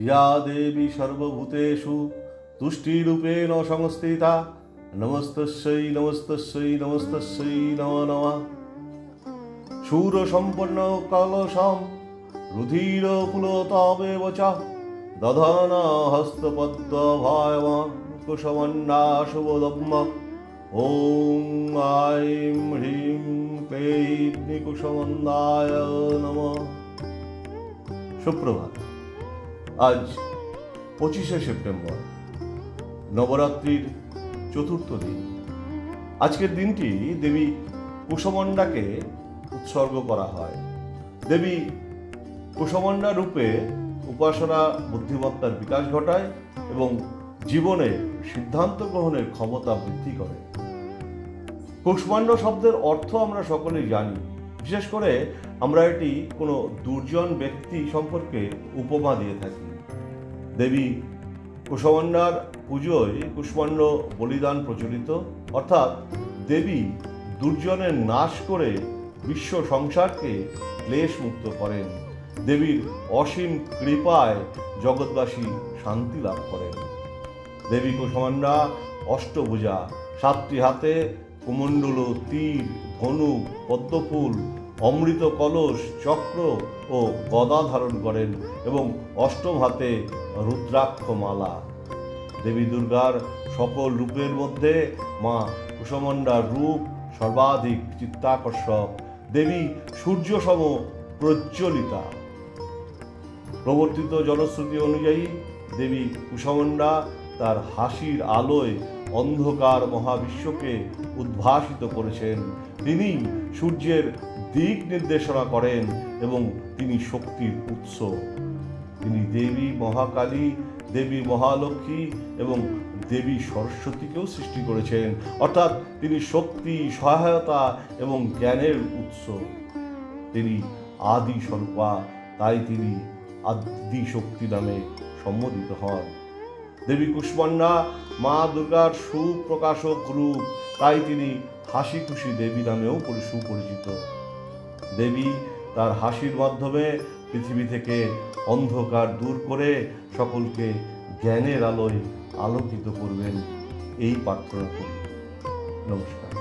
या देवी सर्वभूतेषु तुष्टिरूपेण संस्थिता नमस्तस्यै नमस्तस्यै नमस्तस्यै नमो नमः। शूरसम्पन्न कलशं रुधिरपुलतावेव च दधन हस्तपद्मभायवान् कुशमण्डा शुभदम्म ॐ ऐं ह्रीं क्लीं कुशमन्दाय नमः। সুপ্রভাত। আজ 25শে সেপ্টেম্বর, নবরাত্রির চতুর্থ দিন। আজকের দিনটি দেবী কুশমণ্ডাকে উৎসর্গ করা হয়। দেবী কুশমণ্ডা রূপে উপাসনা বুদ্ধিমত্তার বিকাশ ঘটায় এবং জীবনে সিদ্ধান্ত গ্রহণের ক্ষমতা বৃদ্ধি করে। কুষ্মাণ্ড শব্দের অর্থ আমরা সকলেই জানি। বিশেষ করে আমরা এটি কোনো দুর্জন ব্যক্তি সম্পর্কে উপমা দিয়ে থাকি। দেবী কুশমণ্ডার পুজোয় কুষ্মাণ্ড বলিদান প্রচলিত, অর্থাৎ দেবী দুর্জনের নাশ করে বিশ্ব সংসারকে ক্লেশ মুক্ত করেন। দেবীর অসীম কৃপায় জগৎবাসী শান্তি লাভ করেন। দেবী কুশমণ্ডা অষ্টভুজা, 7টি হাতে কুমণ্ডল, তীর, ধনুক, পদ্মফুল, অমৃত কলস, চক্র ও গদা ধারণ করেন এবং অষ্টম হাতে রুদ্রাক্ষ মালা। দেবী দুর্গার সকল রূপের মধ্যে মা কুশমণ্ডার রূপ সর্বাধিক চিত্তাকর্ষক। দেবী সূর্যসম প্রজ্জ্বলিতা। প্রবর্তিত জনশ্রুতি অনুযায়ী দেবী কুশমণ্ডা তার হাসির আলোয় অন্ধকার মহাবিশ্বকে উদ্ভাসিত করেছেন। তিনি সূর্যের দিক নির্দেশনা করেন এবং তিনি শক্তির উৎস। তিনি দেবী মহাকালী, দেবী মহালক্ষ্মী এবং দেবী সরস্বতীকেও সৃষ্টি করেছেন, অর্থাৎ তিনি শক্তি, সহায়তা এবং জ্ঞানের উৎস। তিনি আদি স্বরূপা, তাই তিনি আদি শক্তি নামে সম্বোধিত হন। দেবী কুষ্মাণ্ডা মা দুর্গার সুপ্রকাশক রূপ, তাই তিনি হাসি খুশি দেবী নামেও সুপরিচিত। দেবী তার হাসির মাধ্যমে পৃথিবী থেকে অন্ধকার দূর করে সকলকে জ্ঞানের আলোয় আলোকিত করবেন, এই প্রার্থনা করি। নমস্কার।